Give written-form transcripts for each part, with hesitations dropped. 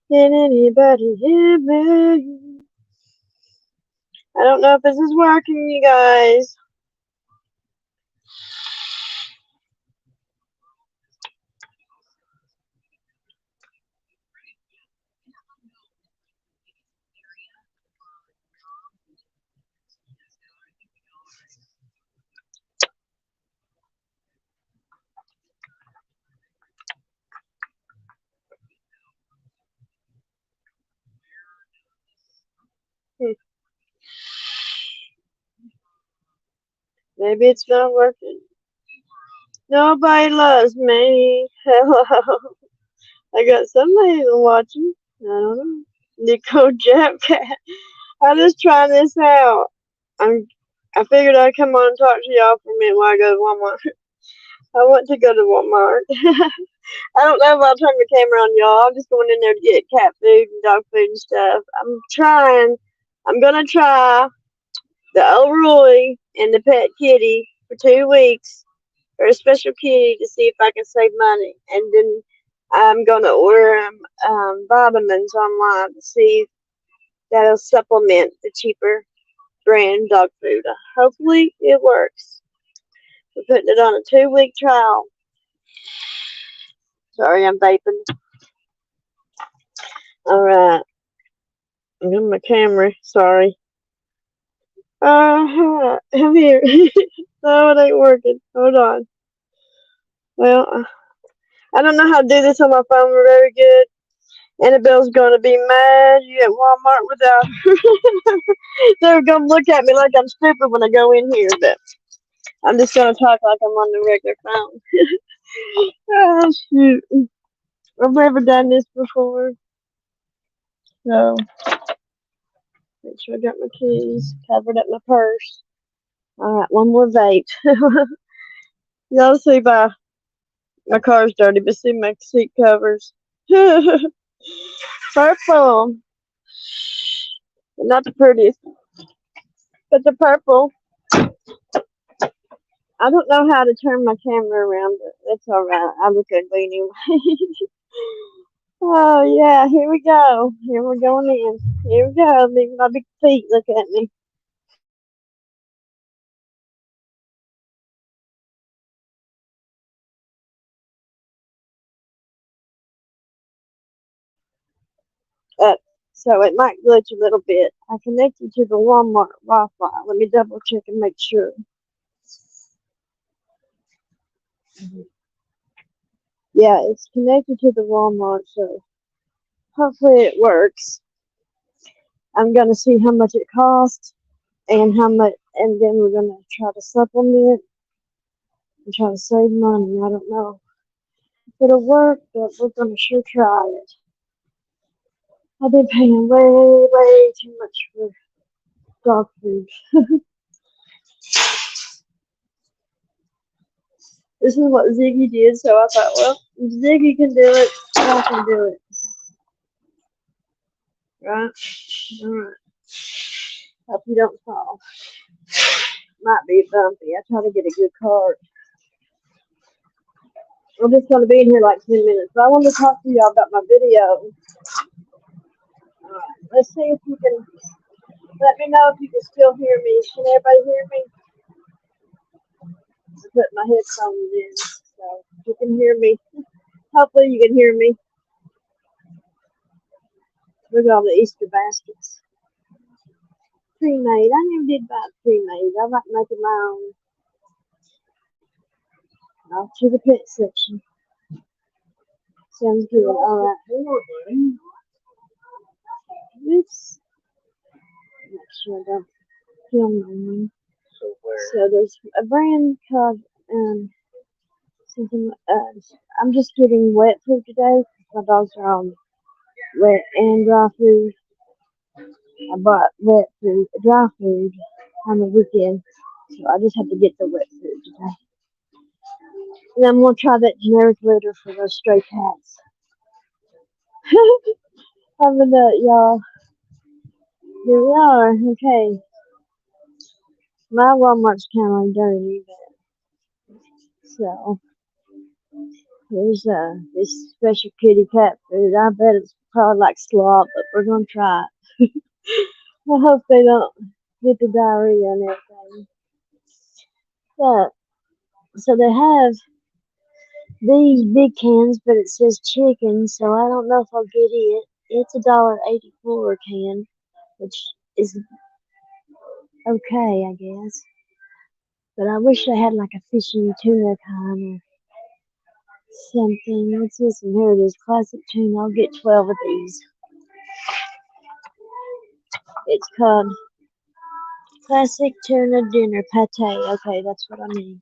Can anybody hear me? I don't know if this is working, you guys. Hmm, maybe it's not working. Nobody loves me. Hello. I got somebody watching. I don't know. Nico Japcat. I'm just trying this out. I figured I'd come on and talk to y'all for a minute while I go to Walmart. I want to go to Walmart. I don't know if I'll turn the camera on y'all. I'm just going in there to get cat food and dog food and stuff. I'm trying. I'm gonna try the O'Roy and the pet kitty for 2 weeks for a special kitty to see if I can save money, and then I'm gonna order vitamins online to see if that'll supplement the cheaper brand dog food. Hopefully it works. We're putting it on a 2 week trial. Sorry, I'm vaping. All right, I'm on my camera. Sorry. I'm here. No, it ain't working. Hold on. Well, I don't know how to do this on my phone very good. Annabelle's gonna be mad. You at Walmart without. They're gonna look at me like I'm stupid when I go in here, but I'm just gonna talk like I'm on the regular phone. Oh shoot! I've never done this before, so make sure I got my keys covered up my purse. All right, one more vape. Y'all see my car's dirty, but see my seat covers. Purple, not the prettiest, but the purple. I don't know how to turn my camera around, but that's alright. I look ugly anyway. Oh yeah, here we go. Here we're going in. Here we go. My big feet look at me. So it might glitch a little bit. I connected to the Walmart Wi-Fi. Let me double check and make sure. Yeah, it's connected to the Walmart, so hopefully it works. I'm gonna see how much it costs and how much, and then we're gonna try to supplement and try to save money. I don't know if it'll work, but we're gonna sure try it. I've been paying way, way too much for dog food. This is what Ziggy did, so I thought, well, if Ziggy can do it, I can do it. Right? Alright. Hope you don't fall. Might be bumpy. I try to get a good card. I'm just going to be in here like 10 minutes. But I want to talk to y'all about my video. Alright. Let's see if you can, let me know if you can still hear me. Can everybody hear me? I put my headphones in. So if you can hear me. Hopefully you can hear me. Look at all the Easter baskets. Pre-made. I never did buy pre-made. I like making my own. Off to the pet section. Sounds good. Alright. Oops. Make sure I don't film anyone. So there's a brand called something. I'm just getting wet food today. My dogs are on wet and dry food. I bought wet food, dry food on the weekend, so I just have to get the wet food today. And I'm gonna try that generic litter for those stray cats. I'm a nut, y'all. Here we are. Okay, my Walmart's kind of like dirty, but so here's this special kitty cat food. I bet it's probably like slop, but we're gonna try it. I hope they don't get the diarrhea and everything. But so they have these big cans, but it says chicken, so I don't know if I'll get it. It's $1.84 a can, which is okay, I guess. But I wish they had like a fish and tuna kind or something. What's this? And here it is, classic tuna. I'll get 12 of these. It's called classic tuna dinner pate. Okay, that's what I mean.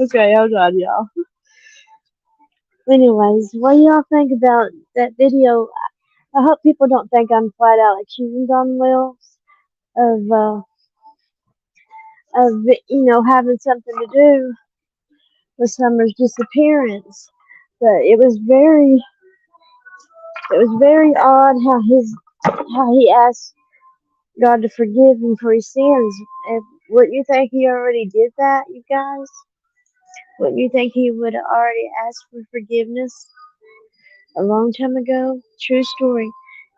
Okay, hold on, y'all. Anyways, what do y'all think about that video? I hope people don't think I'm flat out accusing Don Wills of, having something to do with Summer's disappearance. But it was very odd how he asked God to forgive him for his sins. And wouldn't you think he already did that, you guys? Wouldn't you think he would have already asked for forgiveness a long time ago? True story.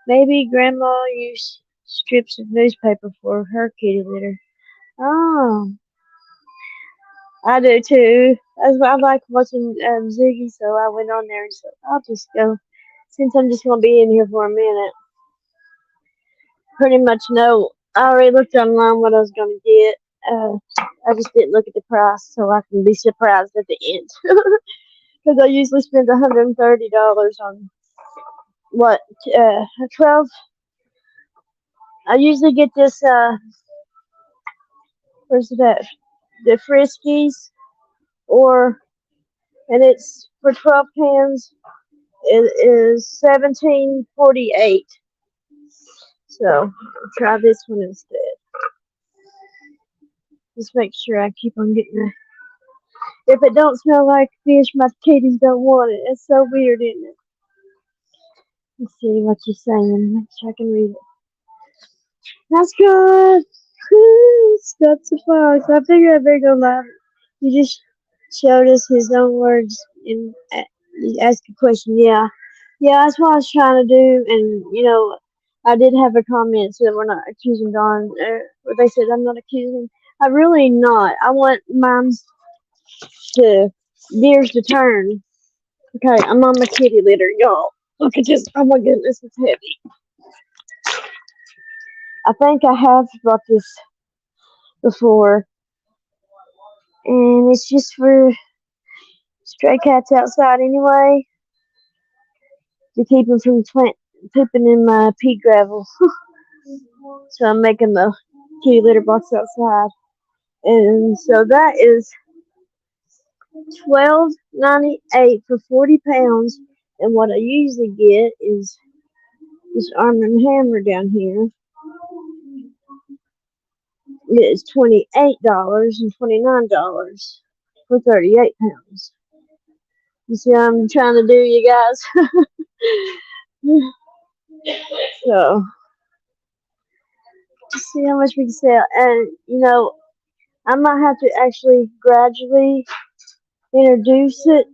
Maybe Grandma used strips of newspaper for her kitty litter. Oh, I do too. That's why I like watching Ziggy, so I went on there and said, I'll just go. Since I'm just going to be in here for a minute, pretty much know. I already looked online what I was going to get. I just didn't look at the price, so I can be surprised at the end. Because I usually spend $130 on what, 12. I usually get this, where's it at? The Friskies, and it's for 12 cans. It is $17.48. So I'll try this one instead. Just make sure I keep on getting it. If it don't smell like fish, my kitties don't want it. It's so weird, isn't it? Let's see what you're saying. Make sure I can read it. That's good. Stop the fox. I figured I better go live. You just showed us his own words and you asked a question. Yeah. Yeah, that's what I was trying to do. And, I did have a comment so that we're not accusing Don. Or they said I'm not accusing. I really not. I want moms to gears to turn. Okay, I'm on my kitty litter, y'all. Look at this. Oh my goodness, it's heavy. I think I have brought this before. And it's just for stray cats outside anyway. To keep them from pooping in my pea gravel. So I'm making the kitty litter box outside. And so that is $12.98 for 40 pounds. And what I usually get is this Arm & Hammer down here. It is $28 and $29 for 38 pounds. You see what I'm trying to do, you guys? So, just see how much we can sell. And, I might have to actually gradually introduce it,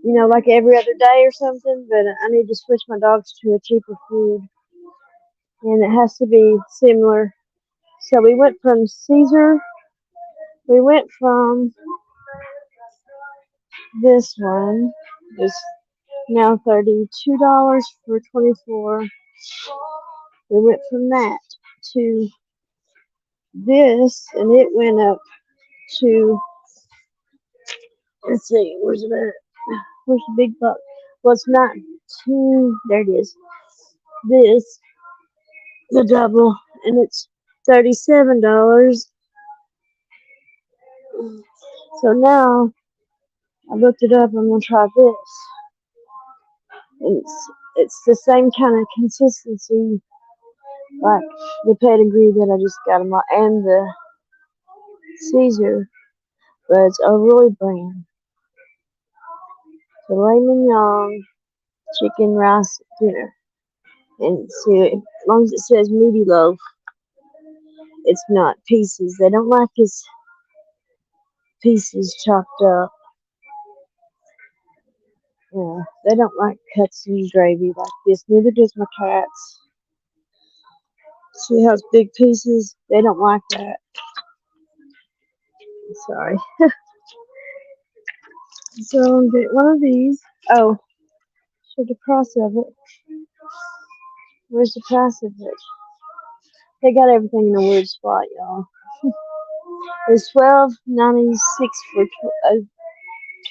like every other day or something. But I need to switch my dogs to a cheaper food. And it has to be similar. So we went from Caesar. We went from this one. It's now $32 for 24. We went from that to this, and it went up to, let's see, where's it at? Where's the big buck? Well, it's not two, there it is. This, the double, and it's $37. So now, I looked it up, I'm going to try this. And it's the same kind of consistency, like the pedigree that I just got them and the Caesar, but it's overly brand. Filet mignon, chicken rice dinner. And see, as long as it says meaty loaf, it's not pieces. They don't like his pieces chopped up. Yeah, they don't like cuts and gravy like this. Neither does my cats. See how it's big pieces? They don't like that. Sorry. So I'm gonna get one of these. Oh, show the price of it. Where's the price of it? They got everything in a weird spot, y'all. It's $12.96 for a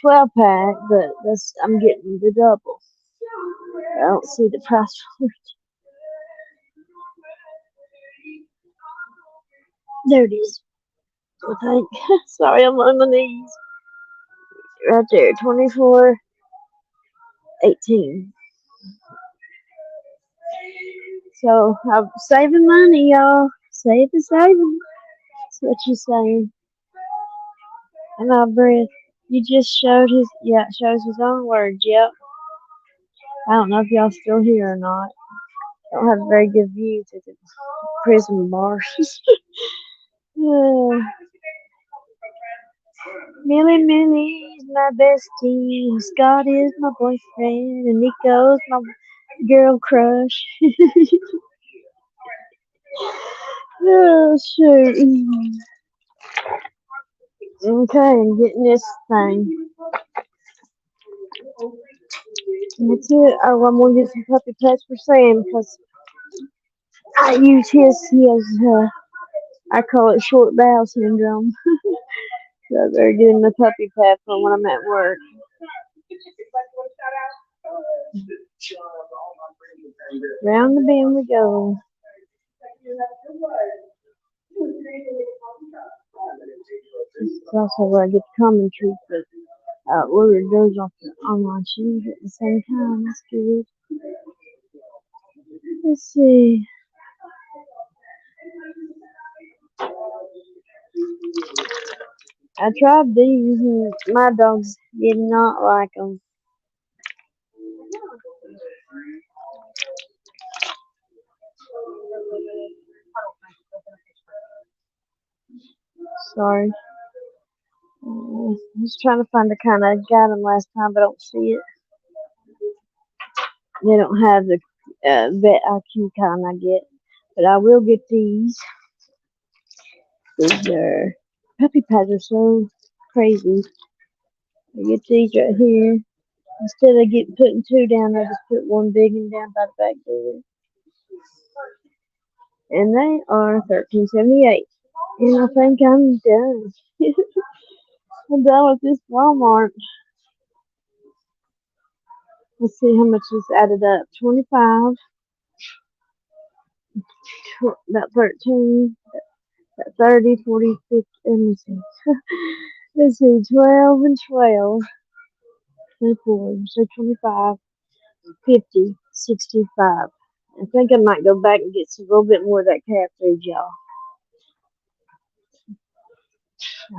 12 pack, but I'm getting the double. I don't see the price for it. There it is. I think. Sorry, I'm on my knees. Right there, 24.18. So I'm saving money, y'all. Saving. That's what you're saying. And my breath. You just showed his, yeah, it shows his own words. Yep. I don't know if y'all still here or not. I don't have a very good view to the prison bars. uh, Millie is my bestie. Scott is my boyfriend. And Nico's my girl crush. Oh, shoot. Okay, I'm getting this thing. That's it. Oh, I'm gonna get some puppy pads for Sam because I use his. He has, I call it short bowel syndrome. So I better get him the puppy pad for when I'm at work. Round the bend we go. This is also where I get the common treat, but ordered those off the online shoes at the same time. That's good. Let's see. I tried these and my dogs did not like them. Sorry. I'm just trying to find the kind I got them last time, but I don't see it. They don't have the Vet IQ kind I get, but I will get these. These are puppy pads are so crazy. I get these right here. Instead of putting two down, I just put one big one down by the back door. And they are $13.78. And I think I'm done. I'm done with this Walmart. Let's see how much this added up. 25, about 13, about 30, 40, 50, let me see. Let's see, 12 and 12, 24, so 25, 50, 65. I think I might go back and get a little bit more of that cat food, y'all.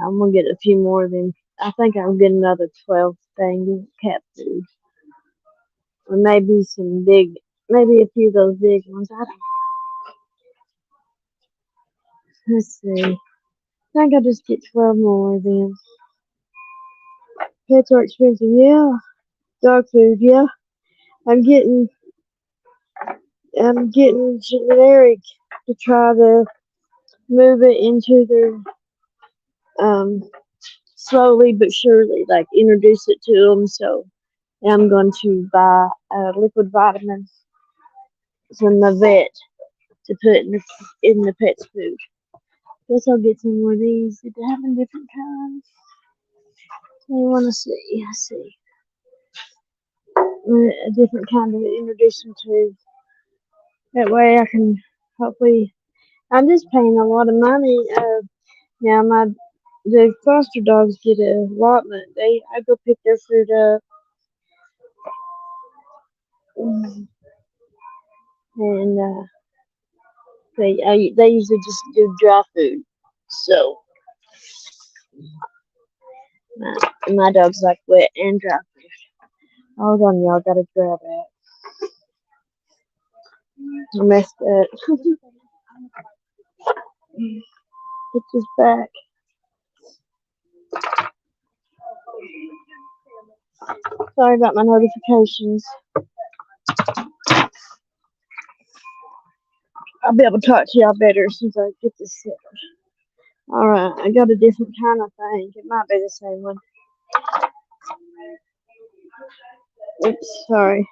I'm gonna get a few more of them. I think I'll get another 12 things of cat food. Or maybe maybe a few of those big ones. I don't know. Let's see. I think I'll just get 12 more of them. Pets are expensive, yeah. Dog food, yeah. I'm getting generic to try to move it into their slowly but surely, like introduce it to them. So I'm going to buy liquid vitamins from the vet to put in the pet's food. Guess I'll get some more of these. They're having different kinds. So you want to see? I see a different kind to introduce them to. That way I can hopefully. I'm just paying a lot of money. Now the foster dogs get a allotment. I go pick their food up, and they usually just do dry food. So my dogs like wet and dry food. Hold on, y'all. Gotta grab it. I messed up. Put this back. Sorry about my notifications. I'll be able to talk to y'all better as soon as I get this set. Alright, I got a different kind of thing. It might be the same one. Oops, sorry.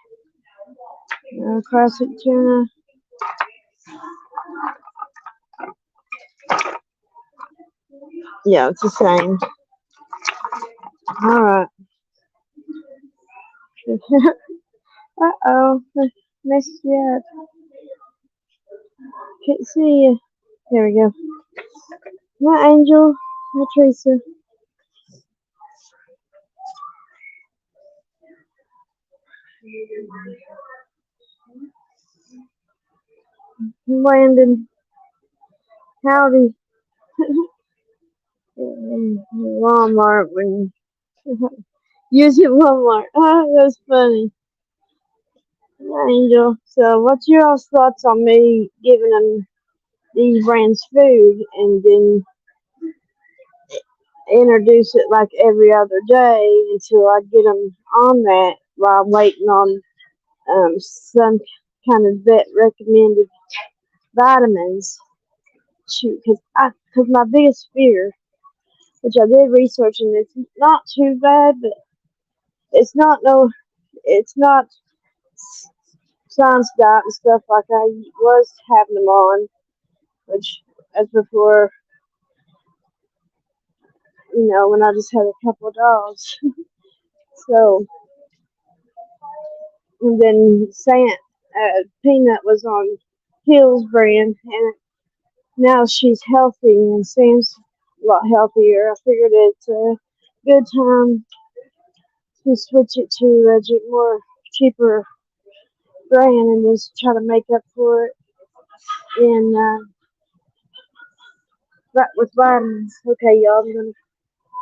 Classic tuna. Yeah, it's the same. Alright. Uh-oh. Missed you. Can't see you. There we go. Hi, Angel. Hi, Teresa. Landon. Howdy. Walmart when using Walmart. Ah, that's funny. Hi, Angel. So, what's your all's thoughts on me giving them these brands food and then introduce it like every other day until I get them on that while I'm waiting on some kind of vet recommended vitamins? Shoot, because my biggest fear, which I did research, and it's not too bad, but it's not no, it's not science diet and stuff like I was having them on, which as before, when I just had a couple of dogs. So, and then Peanut was on Hill's brand, and now she's healthy and seems a lot healthier. I figured it's a good time to switch it to a more cheaper brand and just try to make up for it in with vitamins. Okay, y'all, I'm gonna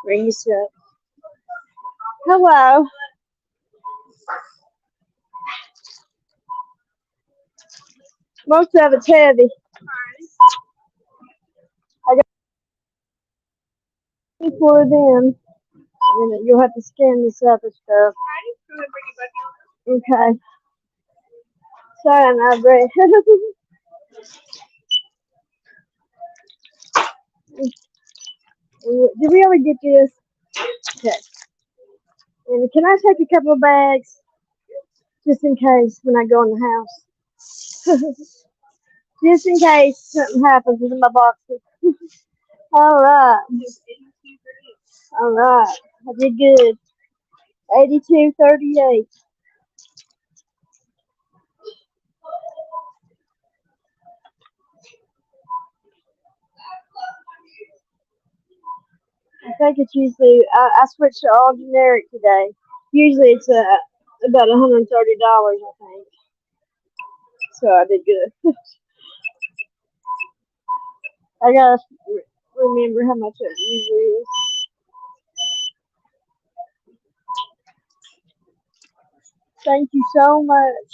bring this up. Hello. Most of it's heavy. I got for them. And you'll have to scan this other stuff. Okay. Sorry, I'm out of breath. Did we ever get this? Okay. And can I take a couple of bags just in case when I go in the house? Just in case something happens with my boxes. All right. All right. I did good. 82.38. I think it's usually I switched to all generic today. Usually it's about $130, I think. So I did good. I gotta remember how much it usually is. Thank you so much.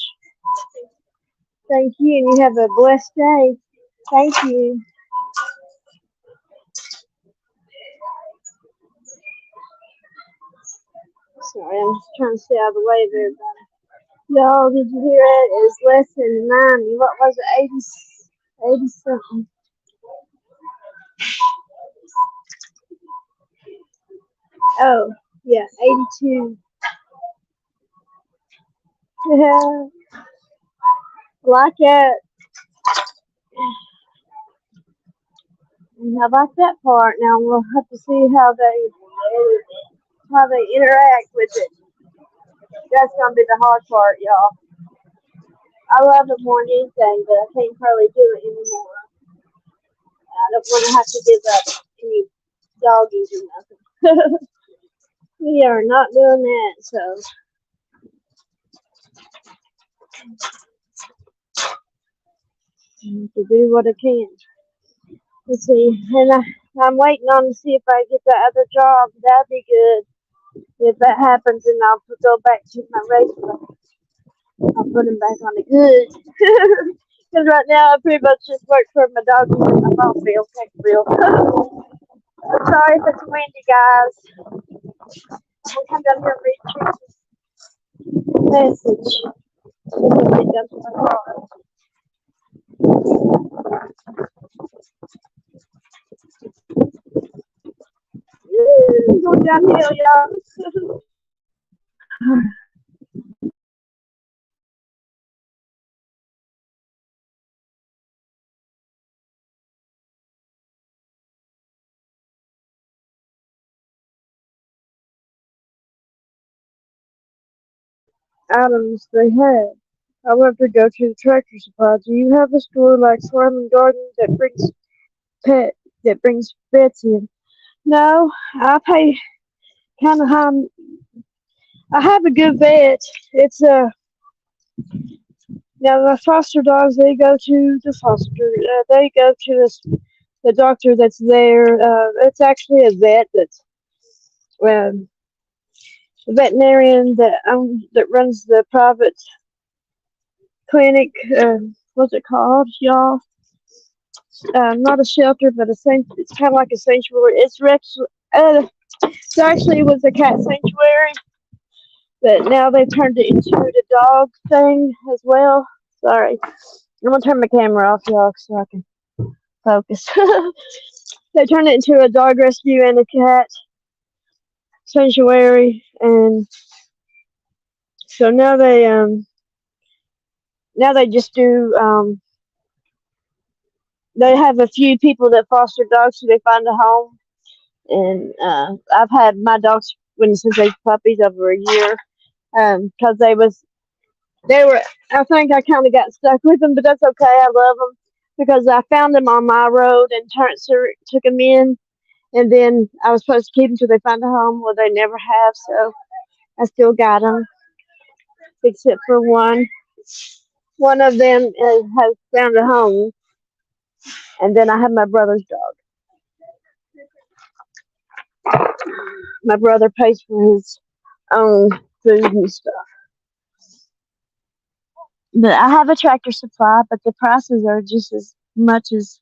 Thank you, and you have a blessed day. Thank you. Sorry, I'm just trying to stay out of the way of everybody. Y'all, did you hear it? It's less than 90. What was it? 80 something. Oh, yeah, 82. Yeah, like it. And how about that part? Now we'll have to see how they interact with it. That's gonna be the hard part, y'all. I love it more than anything, but I can't hardly do it anymore. I don't want to have to give up any doggies or nothing. We are not doing that, so I have to do what I can. Let's see, and I'm waiting on to see if I get that other job. That'd be good. If that happens, then I'll go back to my regular. I'll put him back on the good. Because right now I pretty much just work for my doggies and my phone bill, text bill. I'm sorry if it's windy, guys. We'll come down here and read trees. Message. Pick up my car. Going downhill, y'all. Items they have. I want to go to the tractor supply. Do you have a store like Farm and Garden pet that brings pets in? No, I pay kind of high. I have a good vet. It's a now the foster dogs. They go to the foster. They go to the doctor that's there. It's actually a vet that's um, a veterinarian that runs the private clinic. What's it called, y'all? Not a shelter, but it's kind of like a sanctuary. So actually it was a cat sanctuary, but now they've turned it into the dog thing as well. Sorry, I'm gonna turn my camera off, y'all, so I can focus. They turned it into a dog rescue and a cat sanctuary, and so now they just do they have a few people that foster dogs so they find a home. And I've had my dogs since they were puppies over a year, because they were. I think I kind of got stuck with them, but that's okay. I love them because I found them on my road and took them in, and then I was supposed to keep them till they find a home. Well, they never have, so I still got them, except for one. One of them has found a home, and then I have my brother's dog. My brother pays for his own food and stuff. But I have a Tractor Supply, but the prices are just as much as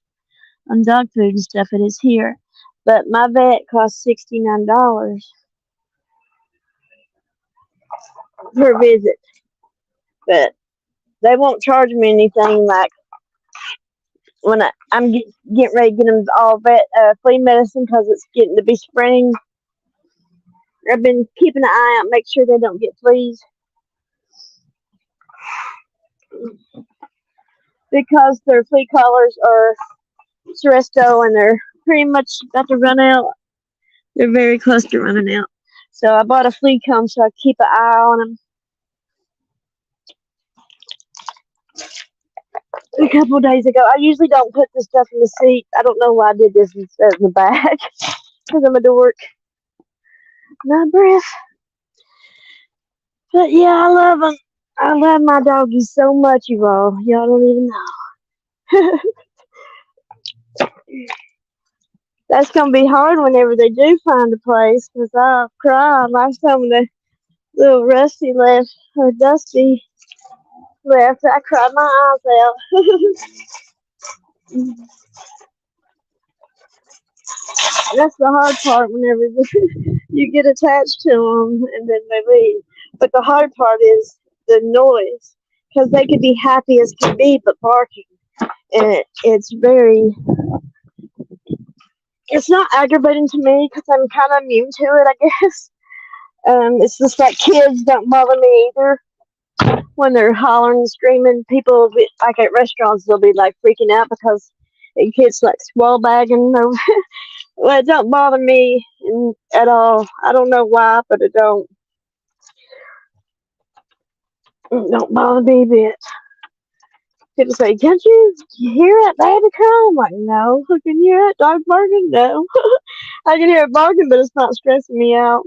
on dog food and stuff it is here. But my vet costs $69 per visit. But they won't charge me anything like when I'm getting ready to get them all flea medicine because it's getting to be spring. I've been keeping an eye out, make sure they don't get fleas. Because their flea collars are Seresto and they're pretty much about to run out. They're very close to running out. So I bought a flea comb so I keep an eye on them. A couple of days ago, I usually don't put this stuff in the seat. I don't know why I did this instead in the back. Because I'm a dork. My breath. But yeah, I love them. I love my doggies so much, you all. Y'all don't even know. That's going to be hard whenever they do find a place. Because I'll cry. Last time when the little Rusty left, or Dusty left, I cried my eyes out. That's the hard part whenever you get attached to them and then they leave. But the hard part is the noise because they could be happy as can be, but barking, and it's not aggravating to me because I'm kind of immune to it, I guess. It's just like kids don't bother me either. When they're hollering and screaming, people will be, like at restaurants, they'll be like freaking out because kids like swallow bagging. Well, it don't bother me at all. I don't know why, but it don't. It don't bother me a bit. People say, "Can't you hear that baby cry?" I'm like, "No." Can you hear that dog barking? No. I can hear it barking, but it's not stressing me out.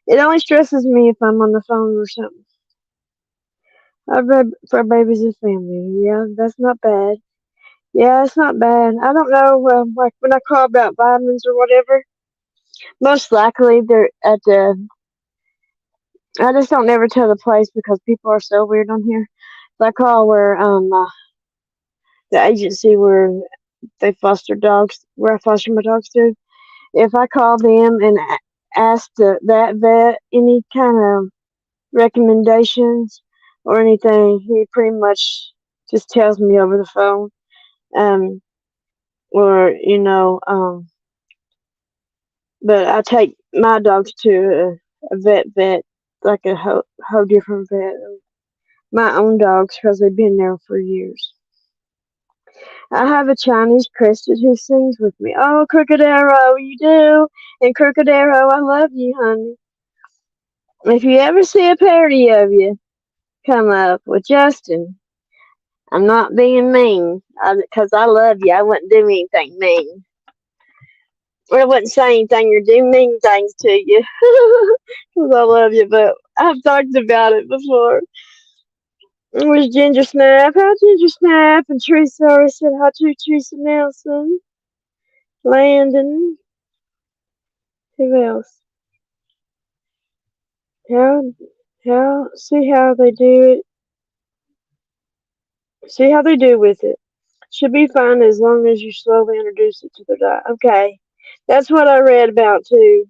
It only stresses me if I'm on the phone or something. I've read for babies and family. Yeah, that's not bad. Yeah, it's not bad. I don't know, like when I call about vitamins or whatever, most likely they're at the. I just don't never tell the place because people are so weird on here. So I call where the agency where they foster dogs, where I foster my dogs through. If I call them and ask that vet any kind of recommendations or anything. He pretty much just tells me over the phone. Um, or but I take my dogs to a vet, like a whole different vet. My own dogs, because they've been there for years. I have a Chinese crested who sings with me. Oh, Crooked Arrow, you do. And Crooked Arrow, I love you, honey. If you ever see a parody of you come up with Justin, I'm not being mean, because I love you. I wouldn't do anything mean. I wouldn't say anything or do mean things to you, because I love you, but I've talked about it before. Where's Ginger Snap? Hi, Ginger Snap. And Teresa already said hi to Teresa Nelson. Landon. Who else? See how they do it. See how they do with it. Should be fine as long as you slowly introduce it to their diet. Okay. That's what I read about too.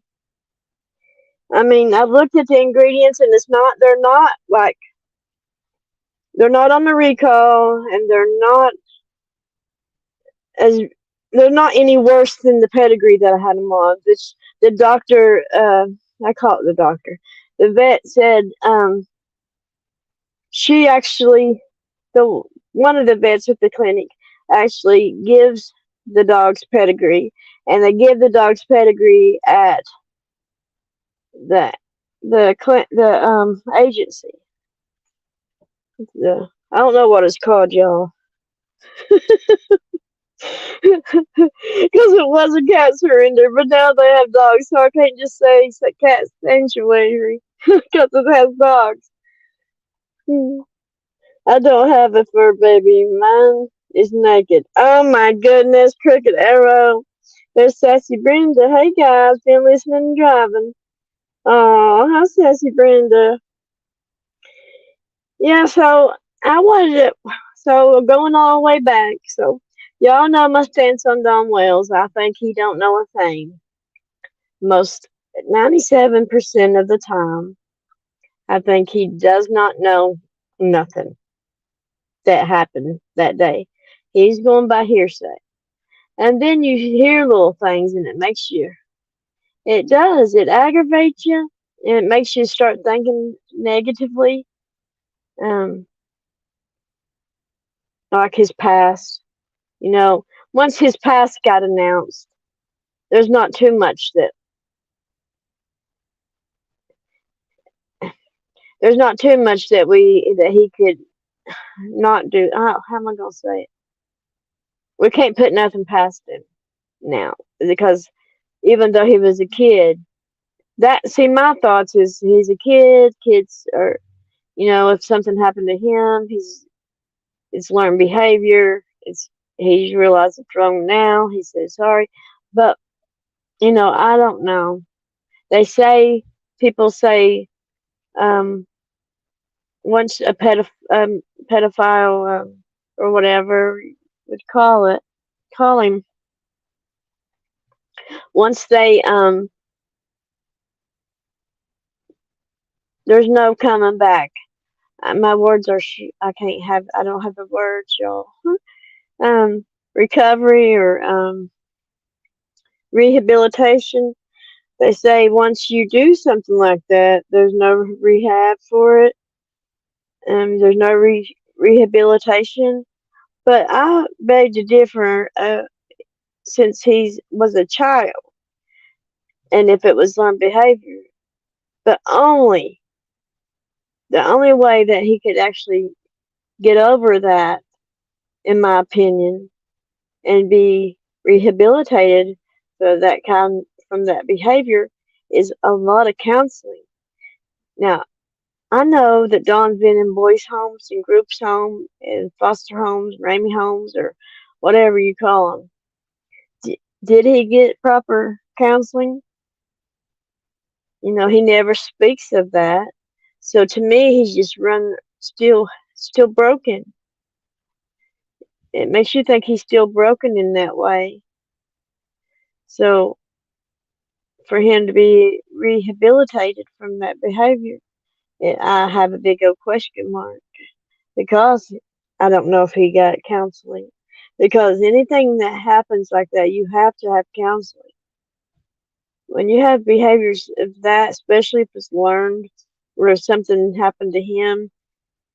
I mean, I've looked at the ingredients and they're not on the recall and as they're not any worse than the pedigree that I had them on. Which the doctor, I call it the doctor. The vet said, she actually, the one of the vets at the clinic actually gives the dog's pedigree, and they give the dog's pedigree at the the agency. I don't know what it's called, y'all. Because it was a cat surrender, but now they have dogs, so I can't just say it's a cat sanctuary because it has dogs. I don't have a fur baby. Mine is naked. Oh my goodness, Crooked Arrow. There's Sassy Brenda. Hey guys, been listening and driving. Oh, how's Sassy Brenda? Yeah, so I wanted to, so going all the way back, so y'all know my stance on Don Wells. I think he don't know a thing. Most 97% of the time, I think he does not know nothing that happened that day. He's going by hearsay. And then you hear little things and it does, it aggravates you and it makes you start thinking negatively. Um, like his past. Once his past got announced, there's not too much that he could not do. How am I gonna say it? We can't put nothing past him now because even though he was a kid, my thoughts is he's a kid. Kids are, if something happened to him, it's learned behavior. He's realized it's wrong now. He says sorry, but I don't know. People say, once a pedophile, or whatever would call him, once they, there's no coming back. My words are, I don't have the words, y'all. Recovery or, rehabilitation. They say once you do something like that, there's no rehab for it. There's no rehabilitation. But I beg to differ, since he was a child, and if it was learned behavior. But the only way that he could actually get over that, in my opinion, and be rehabilitated from that behavior is a lot of counseling. Now, I know that Don's been in boys' homes and groups home and foster homes, Ramey homes, or whatever you call them. Did he get proper counseling? He never speaks of that. So to me, he's just still broken. It makes you think he's still broken in that way. So for him to be rehabilitated from that behavior I have a big old question mark because I don't know if he got counseling. Because anything that happens like that, you have to have counseling. When you have behaviors of that, especially if it's learned or if something happened to him,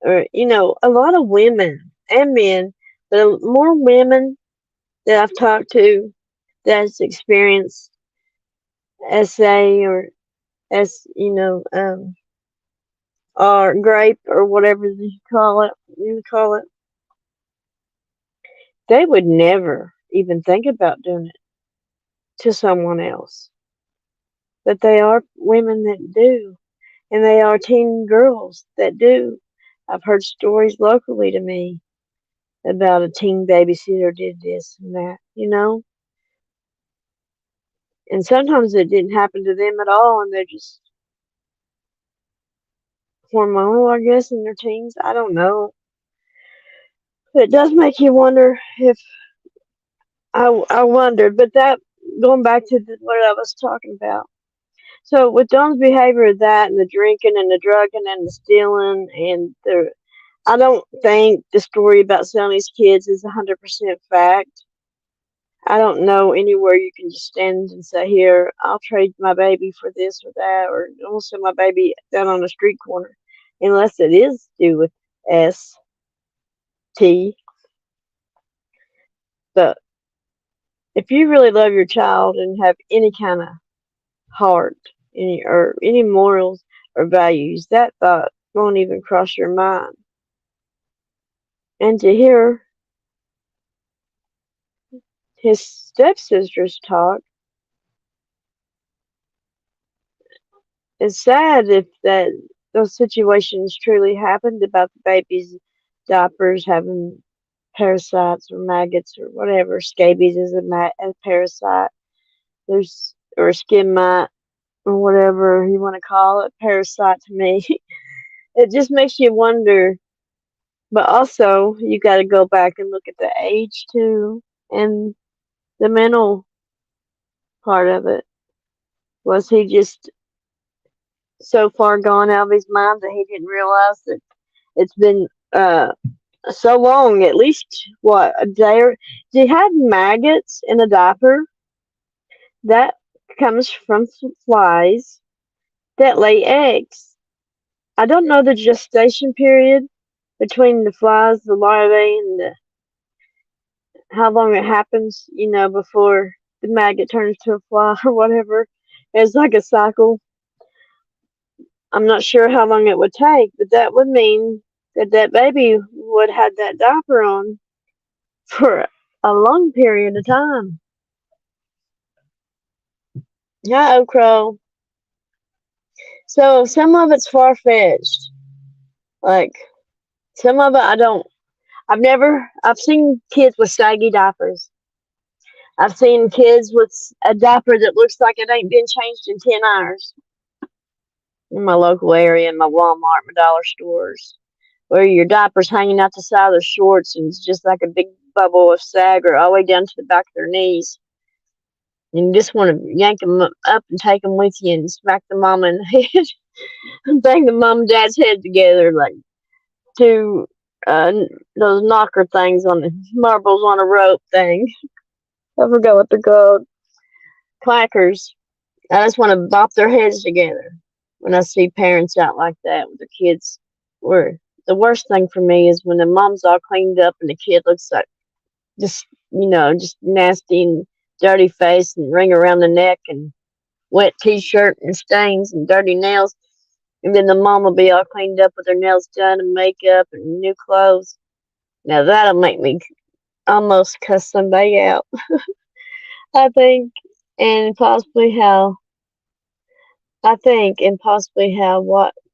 or, a lot of women and men, but more women that I've talked to that's experienced SA or or grape or whatever you call it, they would never even think about doing it to someone else. But they are women that do, and they are teen girls that do. I've heard stories locally to me about a teen babysitter did this and that. And sometimes it didn't happen to them at all, and they're just hormonal, I guess, in their teens. I don't know. But it does make you wonder if I wondered, but that going back to what I was talking about. So with Don's behavior, that and the drinking and the drugging and the stealing and I don't think the story about selling his kids is 100% fact. I don't know anywhere you can just stand and say, "Here, I'll trade my baby for this or that," or "I'll sell my baby down on the street corner," unless it is due with ST. But if you really love your child and have any kind of heart, any morals or values, that thought won't even cross your mind. And to hear his stepsisters talk, it's sad if those situations truly happened about the baby's diapers having parasites or maggots or whatever. Scabies is a parasite. Or a skin mite or whatever you want to call it. Parasite to me. It just makes you wonder. But also, you got to go back and look at the age too and the mental part of it. Was he just so far gone out of his mind that he didn't realize that it's been so long, at least what, a day or do you have maggots in a diaper? That comes from flies that lay eggs. I don't know the gestation period between the flies, the larvae, and how long it happens, before the maggot turns to a fly or whatever. It's like a cycle. I'm not sure how long it would take, but that would mean that baby would have that diaper on for a long period of time. Yeah, Crow. So some of it's far fetched. Like some of it I don't. I've seen kids with saggy diapers. I've seen kids with a diaper that looks like it ain't been changed in 10 hours in my local area, in my Walmart, my dollar stores, where your diaper's hanging out the side of their shorts and it's just like a big bubble of sagger all the way down to the back of their knees. And you just want to yank them up and take them with you and smack the mama in the head and bang the mom and dad's head together like two uh, those knocker things on the marbles on a rope thing. I forgot what they're called. Clackers. I just want to bop their heads together when I see parents out like that with their kids. Or the worst thing for me is when the mom's all cleaned up and the kid looks like just just nasty and dirty face and ring around the neck and wet t-shirt and stains and dirty nails. And then the mom will be all cleaned up with her nails done and makeup and new clothes. Now that'll make me almost cuss somebody out, I think, and possibly how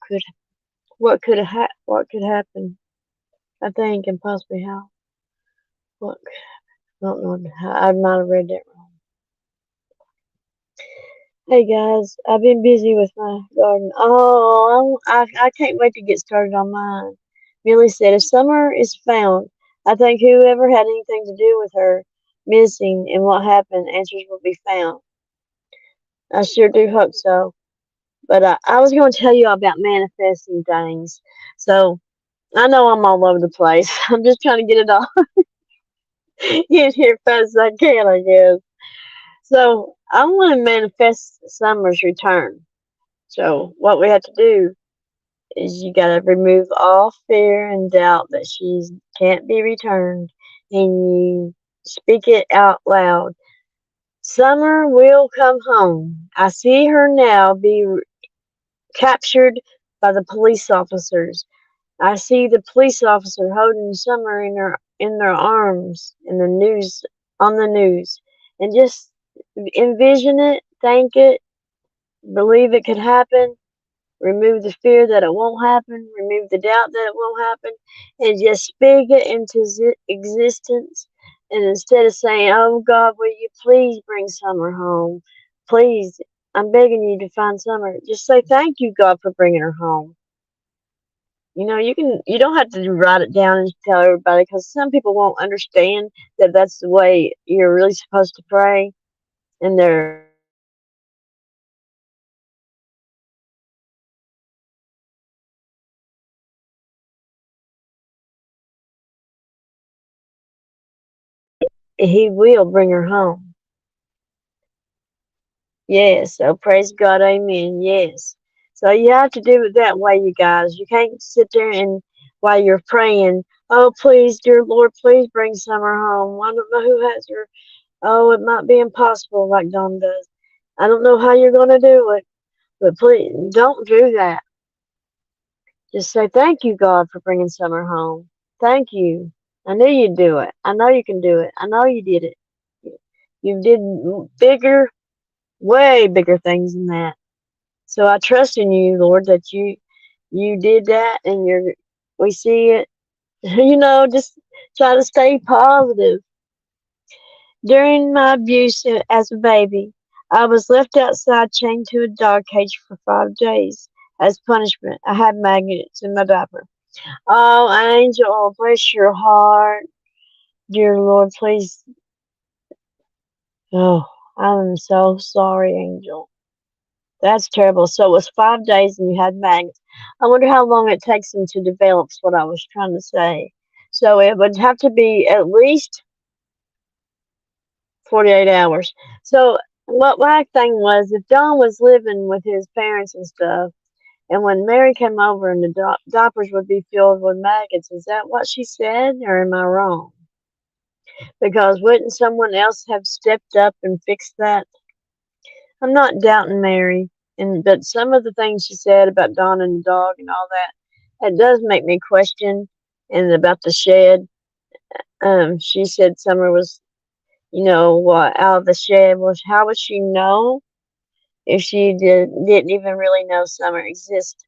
could what could happen. I think and possibly how what I don't know how I might have read that wrong. Hey guys, I've been busy with my garden. Oh, I can't wait to get started on mine. Millie said, if Summer is found, I think whoever had anything to do with her missing and what happened, answers will be found. I sure do hope so. But I was going to tell you about manifesting things. So I know I'm all over the place. I'm just trying to get it all get here fast as I can, I guess. So I want to manifest Summer's return. So what we have to do is you gotta remove all fear and doubt that she can't be returned, and you speak it out loud. Summer will come home. I see her now be captured by the police officers. I see the police officer holding Summer in their arms in the news on the news, and just envision it, think it, believe it could happen. Remove the fear that it won't happen. Remove the doubt that it won't happen, and just speak it into existence. And instead of saying, "Oh God, will you please bring Summer home? Please, I'm begging you to find Summer," just say, "Thank you, God, for bringing her home." You don't have to write it down and tell everybody, because some people won't understand that that's the way you're really supposed to pray, and they're He will bring her home. Yes, so praise God, amen. Yes. So you have to do it that way, you guys. You can't sit there and while you're praying, "Oh, please, dear Lord, please bring Summer home. I don't know who has her. Oh, it might be impossible," like Dawn does. "I don't know how you're going to do it, but please don't do that. Just say, 'Thank you, God, for bringing Summer home. Thank you. I knew you'd do it. I know you can do it. I know you did it. You did bigger, way bigger things than that. So I trust in you, Lord, that you did that, and we see it." Just try to stay positive. During my abuse as a baby, I was left outside chained to a dog cage for 5 days. As punishment, I had magnets in my diaper. Oh, Angel, bless your heart. Dear Lord, please. Oh, I'm so sorry, Angel. That's terrible. So it was 5 days and you had maggots. I wonder how long it takes them to develop, is what I was trying to say. So it would have to be at least 48 hours. So what my thing was, if Don was living with his parents and stuff, and when Mary came over and the diapers would be filled with maggots, is that what she said, or am I wrong? Because wouldn't someone else have stepped up and fixed that? I'm not doubting Mary, but some of the things she said about Don and the dog and all that, it does make me question. And about the shed, she said Summer was, what, out of the shed. Well, how would she know if she didn't even really know Summer existed?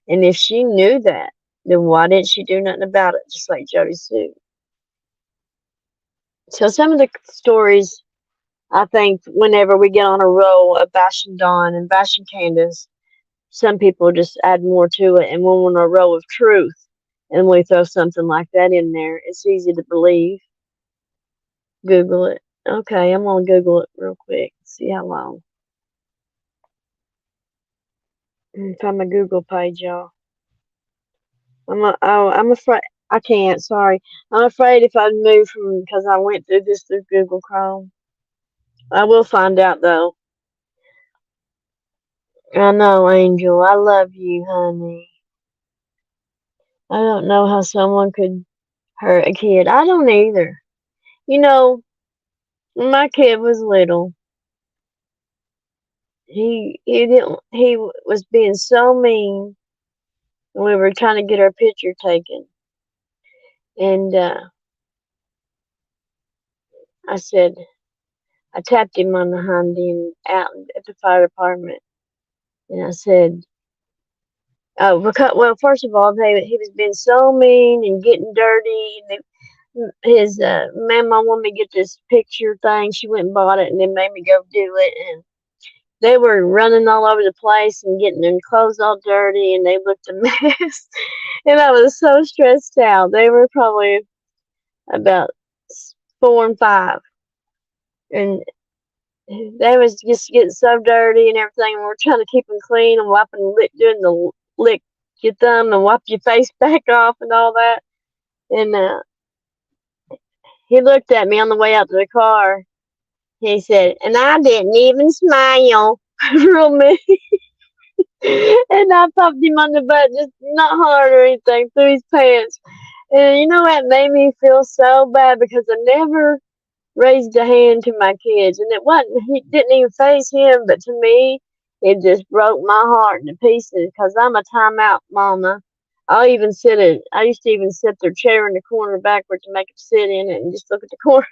And if she knew that, then why didn't she do nothing about it, just like Jody Sue? So some of the stories, I think, whenever we get on a roll of bashing Dawn and bashing Candace, some people just add more to it, and when we're on a row of truth and we throw something like that in there, it's easy to believe. Google it. Okay, I'm gonna Google it real quick. See how long. Find my Google page, y'all. I'm afraid I can't. Sorry, I'm afraid if I move from because I went through this through Google Chrome. I will find out though. I know, Angel. I love you, honey. I don't know how someone could hurt a kid. I don't either. You know, when my kid was little, he was being so mean when we were trying to get our picture taken, and I said I tapped him on the handy and out at the fire department, and I said, "Oh, because well, first of all, he was being so mean and getting dirty, and his mama wanted me to get this picture thing. She went and bought it, and then made me go do it, and they were running all over the place and getting their clothes all dirty, and they looked a mess." And I was so stressed out. They were probably about 4 and 5, and they was just getting so dirty and everything, and we're trying to keep them clean and wiping, doing the lick your thumb and wipe your face back off and all that. And he looked at me on the way out to the car. He said, and I didn't even smile. Real mean. And I popped him on the butt, just not hard or anything, through his pants. And you know what made me feel so bad, because I never raised a hand to my kids, and he didn't even face him, but to me, it just broke my heart into pieces, because I'm a timeout mama. I used to even sit their chair in the corner backwards and make them sit in it and just look at the corner,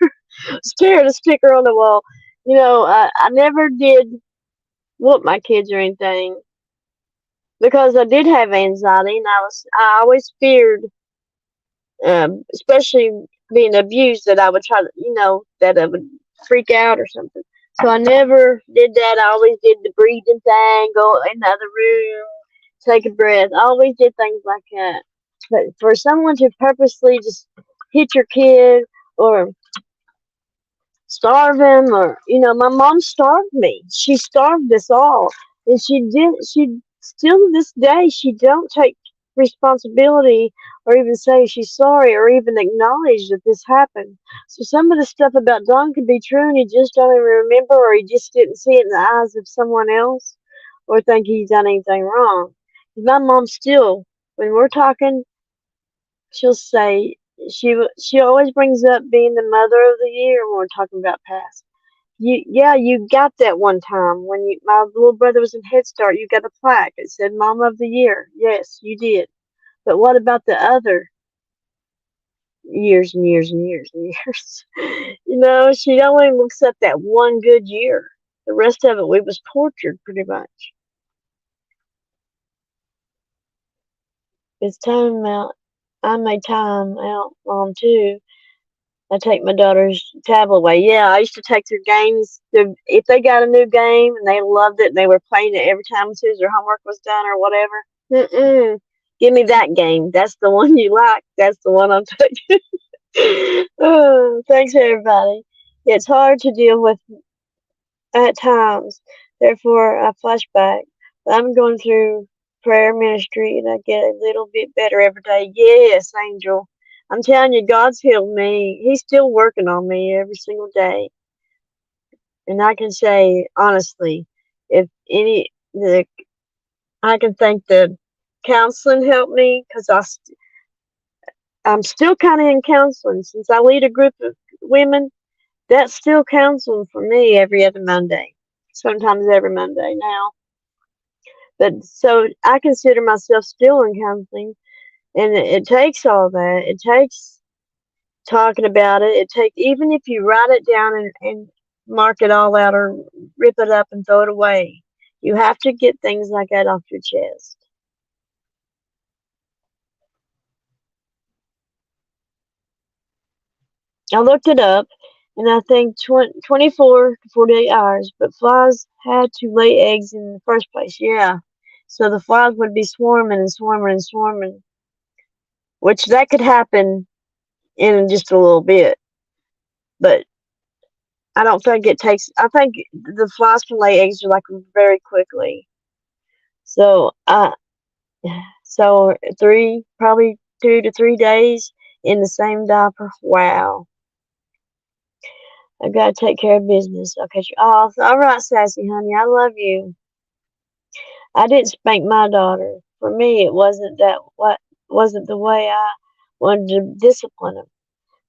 stare at a sticker on the wall. I never did whoop my kids or anything, because I did have anxiety, and I always feared, especially being abused, that I would try to, that I would freak out or something. So I never did that. I always did the breathing thing, go in the other room, take a breath. I always did things like that. But for someone to purposely just hit your kid or starve him, or my mom starved me. She starved us all, and she still to this day, she don't take responsibility, or even say she's sorry, or even acknowledge that this happened. So some of the stuff about Don could be true, and he just don't even remember, or he just didn't see it in the eyes of someone else, or think he's done anything wrong. My mom still, when we're talking, she'll say, she always brings up being the mother of the year when we're talking about past. You got that one time when my little brother was in Head Start. You got a plaque. It said Mama of the Year. Yes, you did. But what about the other years and years and years and years? She only looks at that one good year. The rest of it, we was tortured pretty much. It's time out. I made time out, Mom, too. I take my daughter's tablet away. Yeah, I used to take their games. If they got a new game and they loved it and they were playing it every time as soon as their homework was done or whatever, give me that game. That's the one you like. That's the one I'm taking. Oh, thanks, everybody. It's hard to deal with at times. Therefore, I flashback. I'm going through prayer ministry, and I get a little bit better every day. Yes, Angel. I'm telling you, God's healed me. He's still working on me every single day. And I can say, honestly, if any, I can thank the counseling helped me, because I'm still kind of in counseling. Since I lead a group of women, that's still counseling for me every other Monday, sometimes every Monday now. But so I consider myself still in counseling, and it takes all that. It takes talking about it. It takes, even if you write it down and mark it all out, or rip it up and throw it away, you have to get things like that off your chest. I looked it up, and I think 24 to 48 hours, but flies had to lay eggs in the first place. Yeah. So the flies would be swarming and swarming and swarming, which that could happen in just a little bit. But I don't think it takes, I think the flies can lay eggs like very quickly. So, probably 2 to 3 days in the same diaper. Wow. I gotta take care of business. I'll catch you off. All right, Sassy honey, I love you. I didn't spank my daughter. For me, it wasn't the way I wanted to discipline them.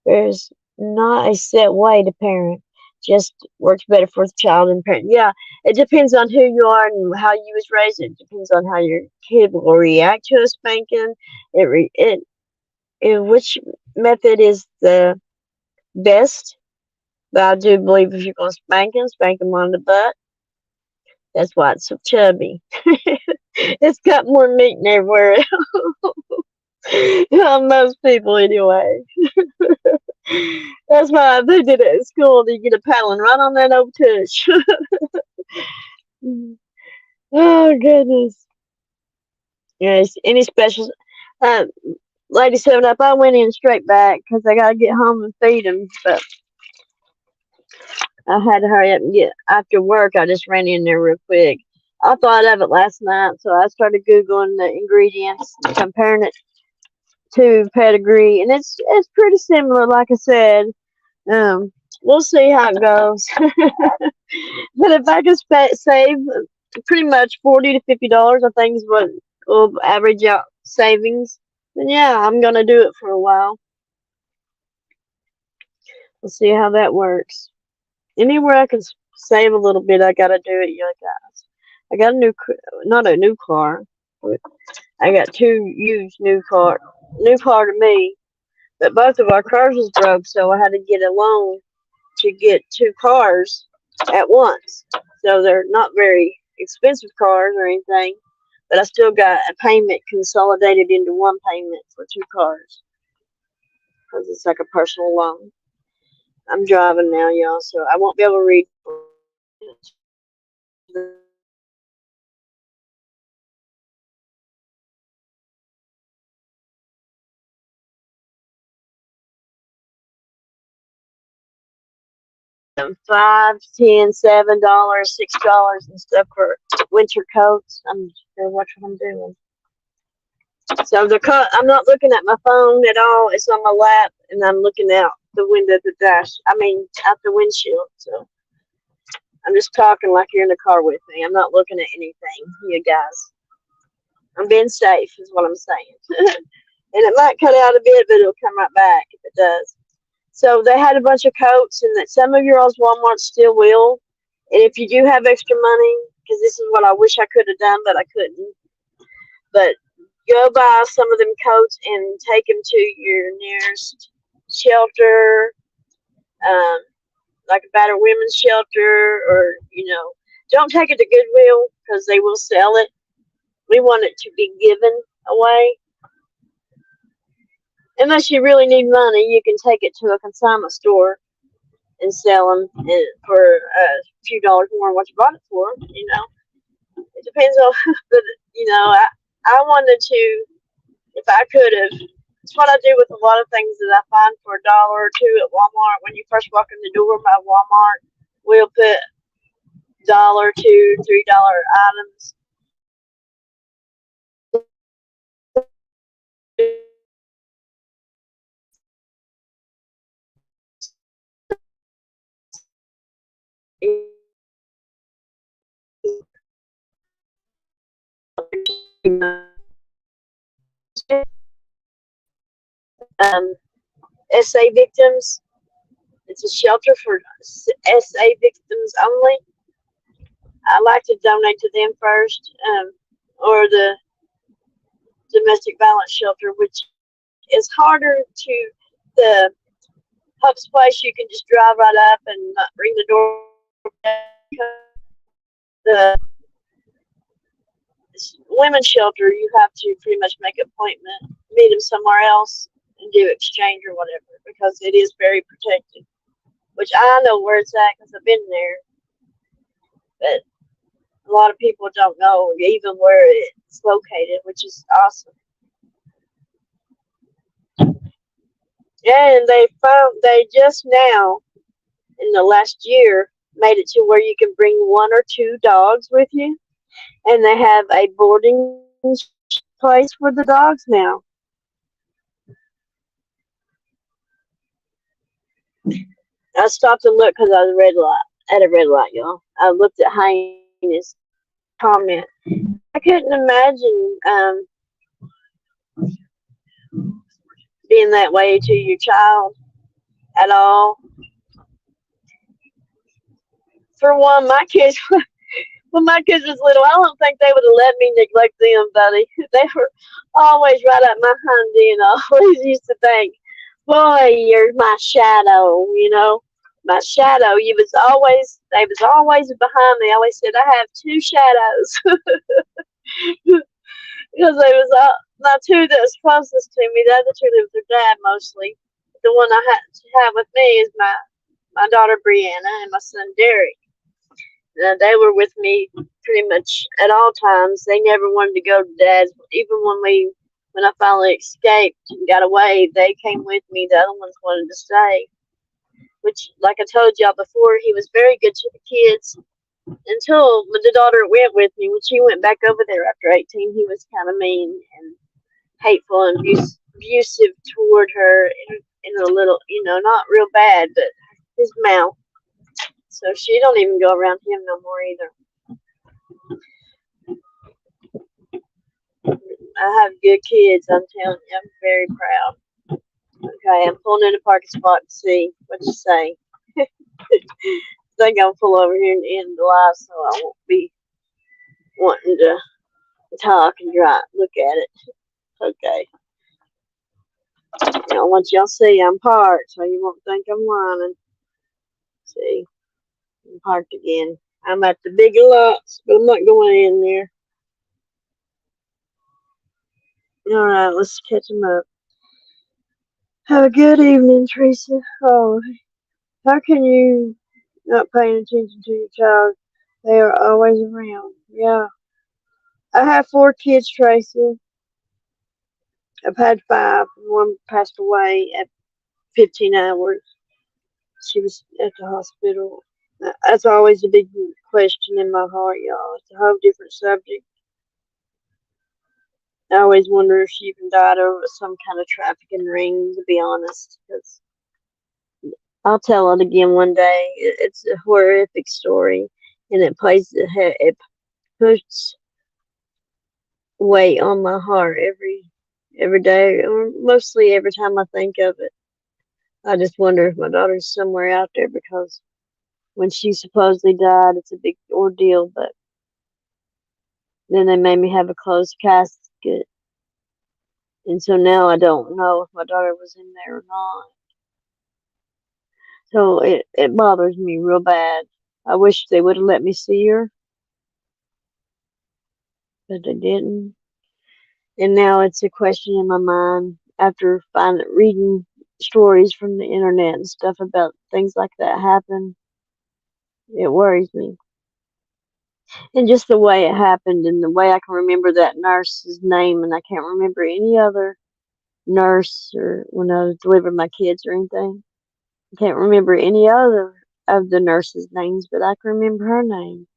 There's not a set way to parent. Just works better for the child and parent. Yeah, it depends on who you are and how you was raised. It depends on how your kid will react to a spanking. Which method is the best. But I do believe if you're going to spank him on the butt. That's why it's so chubby. It's got more meat than everywhere else. Most people, anyway. That's why they did it at school. You get a paddling right on that old tush. Oh, goodness. Yes, any specials? Uh, Lady 7 Up, I went in straight back because I got to get home and feed them. But I had to hurry up and get after work. I just ran in there real quick. I thought of it last night, so I started googling the ingredients, comparing it to pedigree, and it's pretty similar. Like I said, we'll see how it goes. But if I can save pretty much $40 to $50, I think is what will average out savings. Then yeah, I'm gonna do it for a while. We'll see how that works. Anywhere I can save a little bit, I gotta do it, you guys. I got a not a new car, but I got two used new car to me. But both of our cars was broke, so I had to get a loan to get two cars at once. So they're not very expensive cars or anything, but I still got a payment consolidated into one payment for two cars because it's like a personal loan. I'm driving now, y'all, so I won't be able to read. $5, $10, $7, $6 and stuff for winter coats. I'm just gonna watch what I'm doing. So I'm not looking at my phone at all. It's on my lap, and I'm looking out the window of the dash. I mean, out the windshield. So I'm just talking like you're in the car with me. I'm not looking at anything, you guys. I'm being safe, is what I'm saying. And it might cut out a bit, but it'll come right back if it does. So they had a bunch of coats, and that some of your all's Walmart still will. And if you do have extra money, because this is what I wish I could have done, but I couldn't. But go buy some of them coats and take them to your nearest shelter, like a battered women's shelter, or don't take it to Goodwill because they will sell it. We want it to be given away. Unless you really need money, you can take it to a consignment store and sell them for a few dollars more than what you bought it for. It depends on, but I wanted to, if I could have. It's what I do with a lot of things that I find for $1 or $2 at Walmart. When you first walk in the door by Walmart, we'll put $1, $2, $3 items. SA victims. It's a shelter for SA victims only. I like to donate to them first, or the domestic violence shelter, which is harder to the Hub's Place. You can just drive right up and ring the door. The women's shelter, you have to pretty much make an appointment, meet them somewhere else, and do exchange or whatever, because it is very protected. Which I know where it's at because I've been there, but a lot of people don't know even where it's located, which is awesome. And they just now, in the last year, made it to where you can bring 1 or 2 dogs with you, and they have a boarding place for the dogs now. I stopped and looked because I was at a red light, y'all. I looked at Heine's comment. I couldn't imagine being that way to your child at all. For one, my kids, when my kids was little, I don't think they would have let me neglect them, buddy. They were always right up my handy, and I always used to think, boy, you're my shadow, my shadow. They was always behind me. I always said I have 2 shadows. Because they was my 2 that was closest to me. The other 2 live with their dad mostly. The one I have with me is my daughter Brianna and my son Derek. They were with me pretty much at all times. They never wanted to go to Dad's. Even when I finally escaped and got away, they came with me. The other ones wanted to stay. which, like I told y'all before, he was very good to the kids until the daughter went with me. When she went back over there after 18, he was kind of mean and hateful and abusive toward her in a little, not real bad, but his mouth. So she don't even go around him no more either. I have good kids, I'm telling you. I'm very proud. Okay, I'm pulling in a parking spot to see what you say. I think I'll pull over here and end the live so I won't be wanting to talk and drive. Look at it. Okay. I want y'all to see I'm parked so you won't think I'm whining. See, I'm parked again. I'm at the big lots, but I'm not going in there. Alright, let's catch them up. Have a good evening, Teresa. Oh, how can you not paying attention to your child? They are always around. Yeah. I have 4 kids, Tracy. I've had 5. One passed away at 15 hours. She was at the hospital. That's always a big question in my heart, y'all. It's a whole different subject. I always wonder if she even died over some kind of trafficking ring, to be honest. Because I'll tell it again one day. It's a horrific story, and it puts weight on my heart every day, or mostly every time I think of it. I just wonder if my daughter's somewhere out there, because when she supposedly died, it's a big ordeal, but then they made me have a closed casket, and so now I don't know if my daughter was in there or not. So it bothers me real bad. I wish they would have let me see her, but they didn't. And now it's a question in my mind after reading stories from the internet and stuff about things like that happen. It worries me. And just the way it happened, and the way I can remember that nurse's name, and I can't remember any other nurse or when I delivered my kids or anything. I can't remember any other of the nurses' names, but I can remember her name.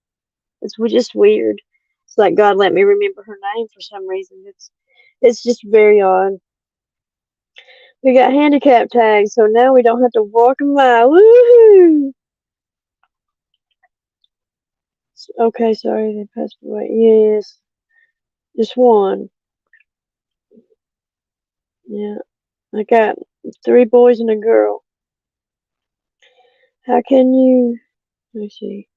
It's just weird. It's like God let me remember her name for some reason. It's just very odd. We got handicap tags, so now we don't have to walk a mile. Woohoo! Okay, sorry, they passed away. Yes, just one. Yeah, I got 3 boys and a girl. How can you? Let me see.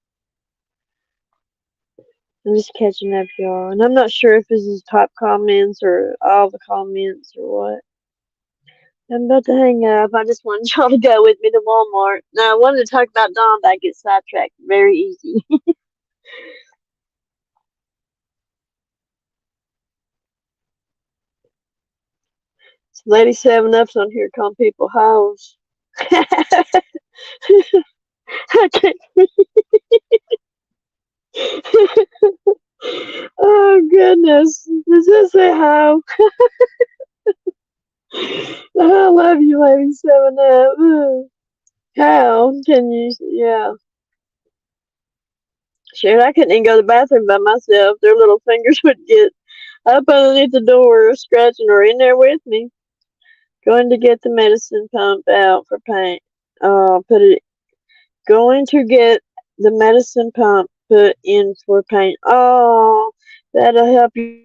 I'm just catching up, y'all, and I'm not sure if this is top comments or all the comments or what. I'm about to hang up. I just wanted y'all to go with me to Walmart. Now, I wanted to talk about Dawn, but I get sidetracked very easy. Lady 7-Up's on here calling people hoes. Oh, goodness. Does that say how? I love you, Lady 7-Up. How can you? Yeah. Shit, I couldn't even go to the bathroom by myself. Their little fingers would get up underneath the door, scratching, or in there with me. Going to get the medicine pump out for pain. Going to get the medicine pump put in for pain. Oh, that'll help you.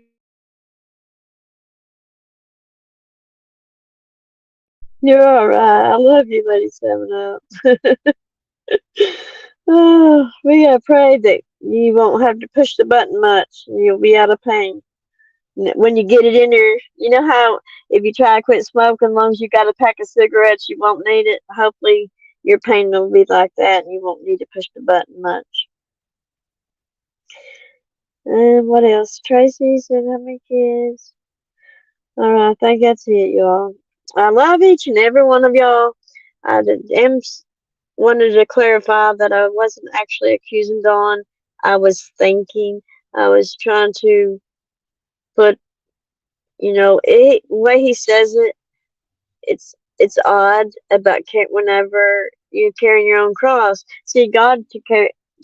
You're alright. I love you, Lady 7-Up. Oh, we gotta pray that you won't have to push the button much and you'll be out of pain. When you get it in there, you know how if you try to quit smoking, as long as you got a pack of cigarettes, you won't need it. Hopefully, your pain will be like that and you won't need to push the button much. And what else? Tracy said how many kids? Alright, I think that's it, y'all. I love each and every one of y'all. I wanted to clarify that I wasn't actually accusing Dawn. I was thinking. I was trying to put, the way he says it, it's odd about whenever you're carrying your own cross. See,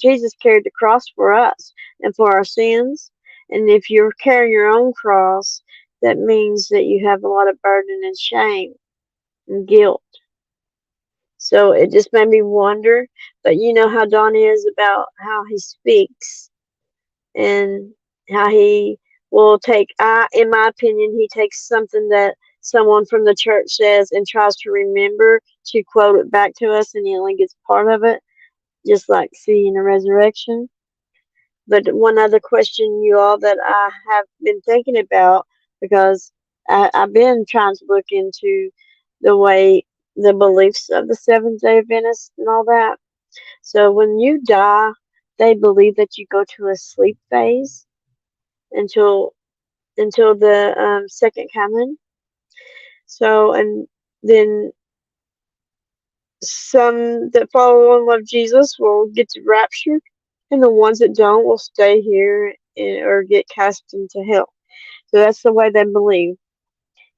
Jesus carried the cross for us and for our sins. And if you're carrying your own cross, that means that you have a lot of burden and shame and guilt. So it just made me wonder. But you know how Donnie is about how he speaks and how he will take, in my opinion, he takes something that someone from the church says and tries to remember to quote it back to us, and he only gets part of it, just like seeing the resurrection. But one other question, you all, that I have been thinking about, because I've been trying to look into the beliefs of the Seventh Day Adventists and all that. So when you die, they believe that you go to a sleep phase until the second coming. So, and then some that follow and love Jesus will get to rapture, and the ones that don't will stay here or get cast into hell. So that's the way they believe.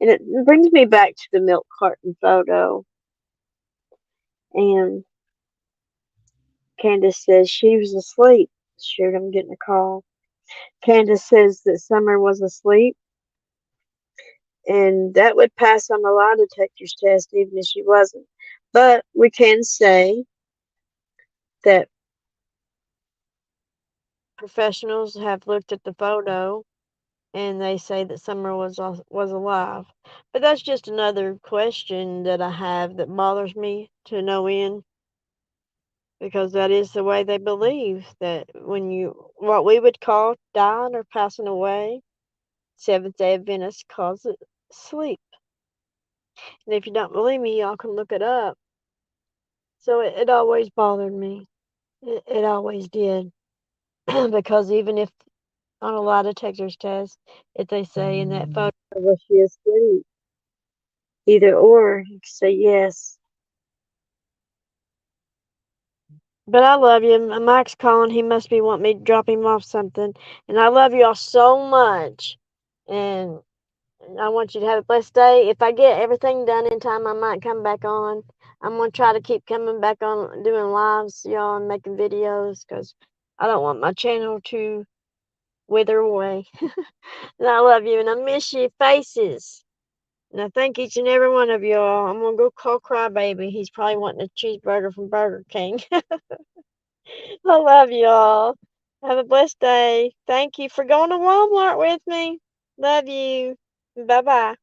And it brings me back to the milk carton photo. And Candace says she was asleep. Shoot, I'm getting a call. Candace says that Summer was asleep, and that would pass on a lie detector's test even if she wasn't. But we can say that professionals have looked at the photo and they say that Summer was alive. But that's just another question that I have that bothers me to no end, because that is the way they believe, that when you, what we would call dying or passing away, Seventh Day Adventists calls it sleep. And if you don't believe me, y'all can look it up. So it always bothered me. It always did. Because even if on a lie detector's test, if they say in that photo, was she asleep? Either or, you can say yes. But I love you. Mike's calling. He must be wanting me to drop him off something. And I love y'all so much. And I want you to have a blessed day. If I get everything done in time, I might come back on. I'm going to try to keep coming back on doing lives, y'all, and making videos, because I don't want my channel to wither away. And I love you, and I miss your faces. And I thank each and every one of y'all. I'm going to go call Crybaby. He's probably wanting a cheeseburger from Burger King. I love y'all. Have a blessed day. Thank you for going to Walmart with me. Love you. Bye-bye.